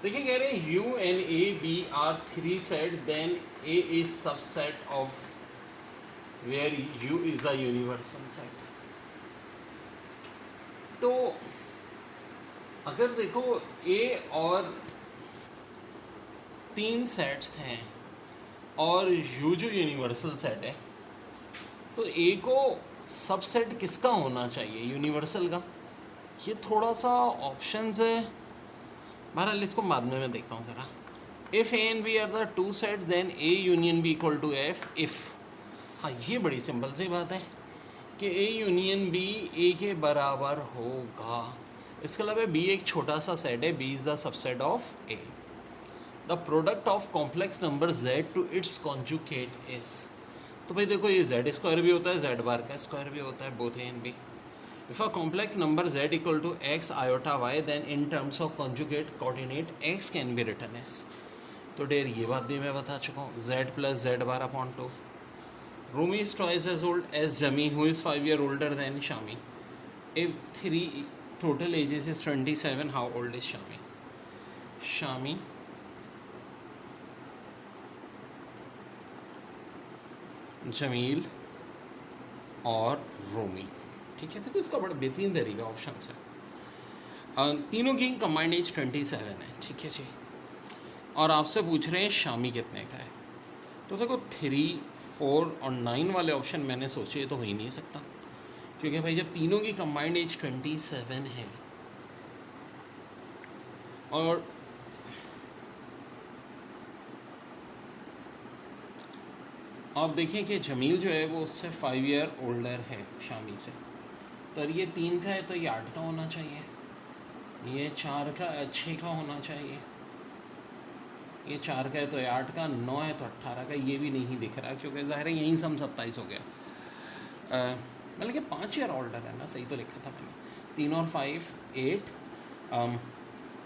देखिए कह रहे हैं U and A B are three set then A is subset of where U is a universal set. तो अगर देखो ए और तीन सेट्स हैं और यू जो यूनिवर्सल सेट है, तो ए को सबसेट किसका होना चाहिए, यूनिवर्सल का। ये थोड़ा सा ऑप्शंस है, बहरहाल इसको बाद में मैं देखता हूँ ज़रा। If A and B are the two set then A union B equal to F if. हाँ, ये बड़ी सिंपल सी बात है कि ए यूनियन बी ए के बराबर होगा। इसके अलावा बी एक छोटा सा सेट है, B is the subset of A. The product of complex number z to its conjugate is. तो भाई देखो, ये z स्क्वायर भी होता है, z बार का स्क्वायर भी होता है, both A and B. If a complex number z equal to x iota y then in terms of conjugate coordinate x can be written as. तो डेर ये बात भी मैं बता चुका हूँ, z plus z bar upon 2। Rumi is twice as old as Jami who is 5 years older than Shami. If 3 total ages is 27, how old is Shami? Shami Jameel और रूमी। ठीक है, देखो इसका बड़ा बेहतरीन तरीका ऑप्शन है। तीनों की कंबाइंड एज 27 है। ठीक है जी, और आपसे पूछ रहे हैं शामी कितने का है। तो देखो 3, 4 और 9 वाले ऑप्शन मैंने सोचे तो हो ही नहीं सकता, क्योंकि भाई जब तीनों की कंबाइंड एज 27 है और आप देखें कि जमील जो है वो उससे 5 year ओल्डर है शामी से, तो ये 3 का है तो ये 8 का होना चाहिए, ये 4 का 6 का होना चाहिए, ये 4 का है तो ये 8 का, 9 है तो 18 का। ये भी नहीं दिख रहा क्योंकि ज़ाहिर है यहीं से हम 27 हो गया। मतलब कि 5 year ओल्डर है ना, सही तो लिखा था मैंने। 3 और 5 8,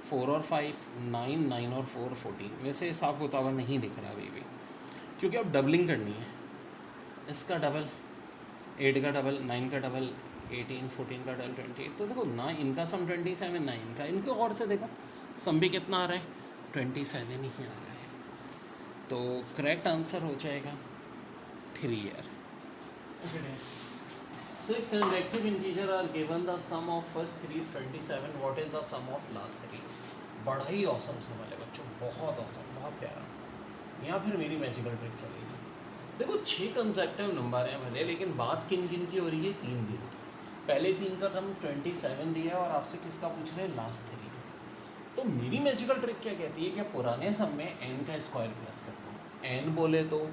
4 और 5 9, 9 और 4 14। वैसे साफ होता हुआ नहीं दिख रहा अभी भी, क्योंकि अब डबलिंग करनी है। इसका डबल 8 का डबल 9 का डबल 18, 14 का डबल 28। तो देखो ना इनका सम 27, ना इनका, इनको और से देखो सम भी कितना आ रहा है, 27 ही आ रहा है। तो करेक्ट आंसर हो जाएगा 3 year। So consecutive integer are given the sum of first 3 is 27, what is the sum of last 3? बड़ा ही औसम सम वाले बच्चों, बहुत औसम, बहुत प्यारा। यहाँ फिर मेरी मैजिकल ट्रिक चलेगी। देखो 6 कंसेक्टिव नंबर हैं भले, लेकिन बात किन किन की हो रही है, 3 दिन। पहले 3 का हम 27 दिया और आपसे किसका पूछ रहे हैं, लास्ट 3। तो मेरी मैजिकल ट्रिक क्या कहती है कि पुराने सम में n का स्क्वायर प्लस करता हूँ। n बोले तो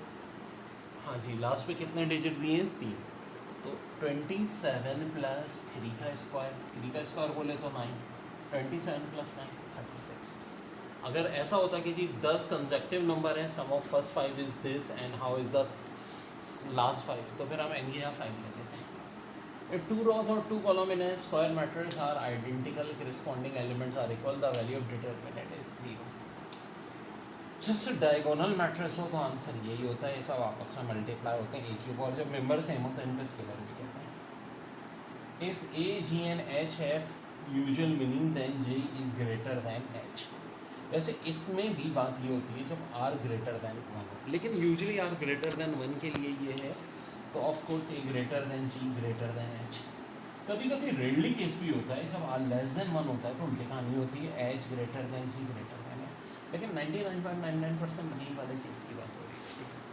हाँ जी, लास्ट पे कितने डिजिट दिए हैं, 3। तो 27 प्लस 3 का स्क्वायर, 3 का स्क्वायर बोले तो 9, 27 प्लस 9 36। अगर ऐसा होता कि जी 10 कंसेक्टिव नंबर है, sum of first 5 is this and how is the last 5, तो फिर हम n की 5 ले लेते हैं। इफ 2 rows और 2 column in a square matrix are identical, corresponding elements are equal, the value of determinant is 0। जब डायगोनल मैट्रिक्स हो तो आंसर यही होता है, ये सब आपस में मल्टीप्लाई होते हैं एक ही, और जब मेंबर सेम हो तो इन पर स्केलर भी कहते हैं। If A G and H have usual meaning then J is greater than H. वैसे इसमें भी बात ये होती है जब आर ग्रेटर दैन 1, लेकिन यूजुअली आर ग्रेटर दैन 1 के लिए ये है, तो of course A greater than G greater than H. कभी कभी रेयरली केस भी होता है जब आर लेस देन 1 होता है तो उल्टी कहानी होती है, H greater than G greater then है, लेकिन 99.99% यही वाले केस की बात हो रही है।